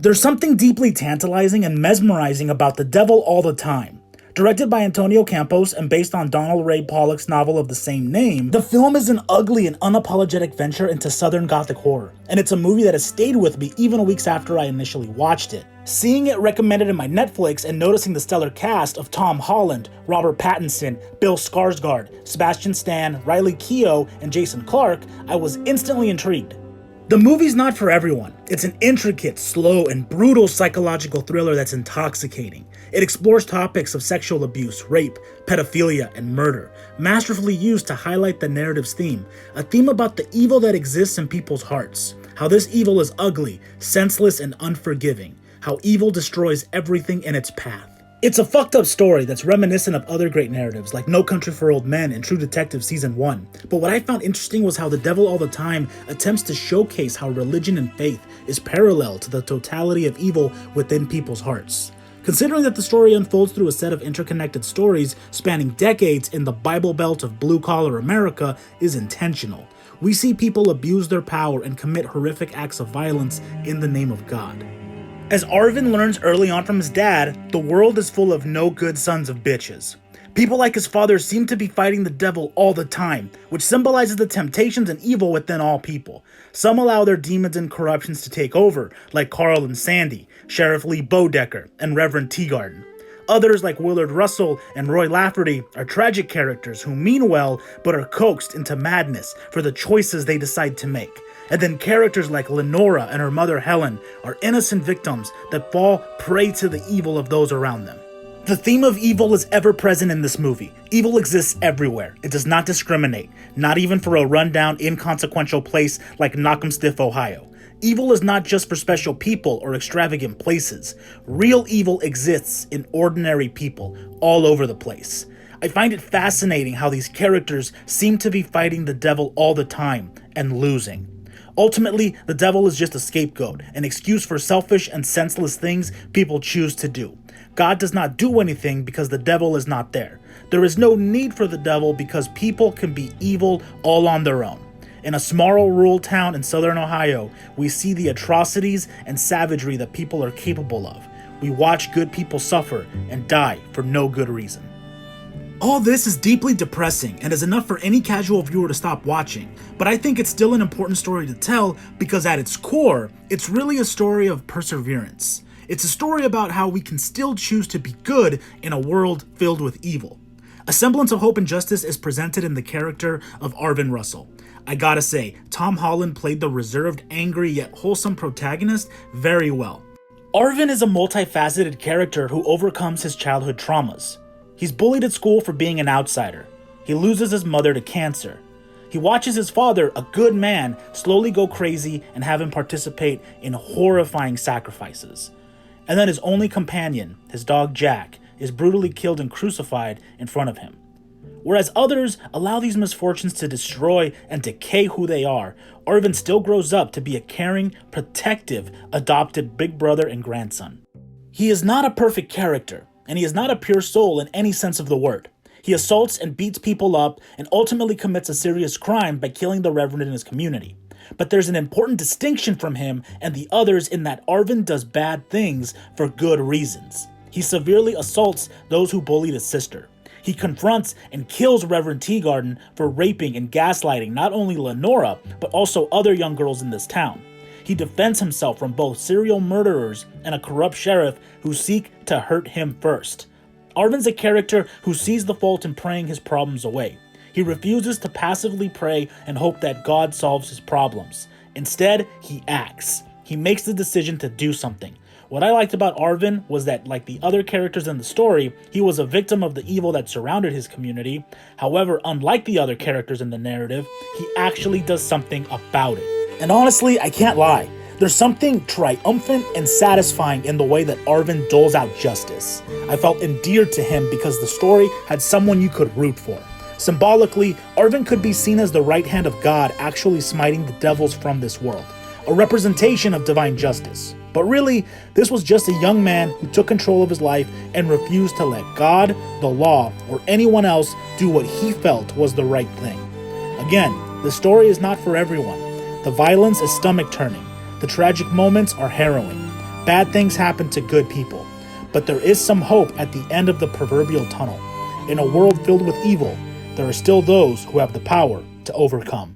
There's something deeply tantalizing and mesmerizing about The Devil All the Time. Directed by Antonio Campos and based on Donald Ray Pollock's novel of the same name, the film is an ugly and unapologetic venture into Southern Gothic horror, and it's a movie that has stayed with me even weeks after I initially watched it. Seeing it recommended in my Netflix and noticing the stellar cast of Tom Holland, Robert Pattinson, Bill Skarsgård, Sebastian Stan, Riley Keough, and Jason Clarke, I was instantly intrigued. The movie's not for everyone. It's an intricate, slow, and brutal psychological thriller that's intoxicating. It explores topics of sexual abuse, rape, pedophilia, and murder, masterfully used to highlight the narrative's theme, a theme about the evil that exists in people's hearts, how this evil is ugly, senseless, and unforgiving, how evil destroys everything in its path. It's a fucked up story that's reminiscent of other great narratives like No Country for Old Men and True Detective Season 1. But what I found interesting was how The Devil All the Time attempts to showcase how religion and faith is parallel to the totality of evil within people's hearts. Considering that the story unfolds through a set of interconnected stories spanning decades in the Bible Belt of blue-collar America is intentional. We see people abuse their power and commit horrific acts of violence in the name of God. As Arvin learns early on from his dad, the world is full of no good sons of bitches. People like his father seem to be fighting the devil all the time, which symbolizes the temptations and evil within all people. Some allow their demons and corruptions to take over, like Carl and Sandy, Sheriff Lee Bodecker, and Reverend Teagarden. Others, like Willard Russell and Roy Lafferty, are tragic characters who mean well but are coaxed into madness for the choices they decide to make. And then characters like Lenora and her mother Helen are innocent victims that fall prey to the evil of those around them. The theme of evil is ever present in this movie. Evil exists everywhere. It does not discriminate, not even for a rundown, inconsequential place like Knockemstiff, Ohio. Evil is not just for special people or extravagant places. Real evil exists in ordinary people all over the place. I find it fascinating how these characters seem to be fighting the devil all the time and losing. Ultimately, the devil is just a scapegoat, an excuse for selfish and senseless things people choose to do. God does not do anything because the devil is not there. There is no need for the devil because people can be evil all on their own. In a small rural town in southern Ohio, we see the atrocities and savagery that people are capable of. We watch good people suffer and die for no good reason. All this is deeply depressing and is enough for any casual viewer to stop watching, but I think it's still an important story to tell because at its core, it's really a story of perseverance. It's a story about how we can still choose to be good in a world filled with evil. A semblance of hope and justice is presented in the character of Arvin Russell. I gotta say, Tom Holland played the reserved, angry, yet wholesome protagonist very well. Arvin is a multifaceted character who overcomes his childhood traumas. He's bullied at school for being an outsider. He loses his mother to cancer. He watches his father, a good man, slowly go crazy and have him participate in horrifying sacrifices. And then his only companion, his dog Jack, is brutally killed and crucified in front of him. Whereas others allow these misfortunes to destroy and decay who they are, Arvin still grows up to be a caring, protective, adopted big brother and grandson. He is not a perfect character, and he is not a pure soul in any sense of the word. He assaults and beats people up and ultimately commits a serious crime by killing the reverend in his community. But there's an important distinction from him and the others in that Arvin does bad things for good reasons. He severely assaults those who bullied his sister. He confronts and kills Reverend Teagarden for raping and gaslighting not only Lenora, but also other young girls in this town. He defends himself from both serial murderers and a corrupt sheriff who seek to hurt him first. Arvin's a character who sees the fault in praying his problems away. He refuses to passively pray and hope that God solves his problems. Instead, he acts. He makes the decision to do something. What I liked about Arvin was that, like the other characters in the story, he was a victim of the evil that surrounded his community. However, unlike the other characters in the narrative, he actually does something about it. And honestly, I can't lie. There's something triumphant and satisfying in the way that Arvin doles out justice. I felt endeared to him because the story had someone you could root for. Symbolically, Arvin could be seen as the right hand of God actually smiting the devils from this world, a representation of divine justice. But really, this was just a young man who took control of his life and refused to let God, the law, or anyone else do what he felt was the right thing. Again, the story is not for everyone. The violence is stomach-turning. The tragic moments are harrowing. Bad things happen to good people, but there is some hope at the end of the proverbial tunnel. In a world filled with evil, there are still those who have the power to overcome.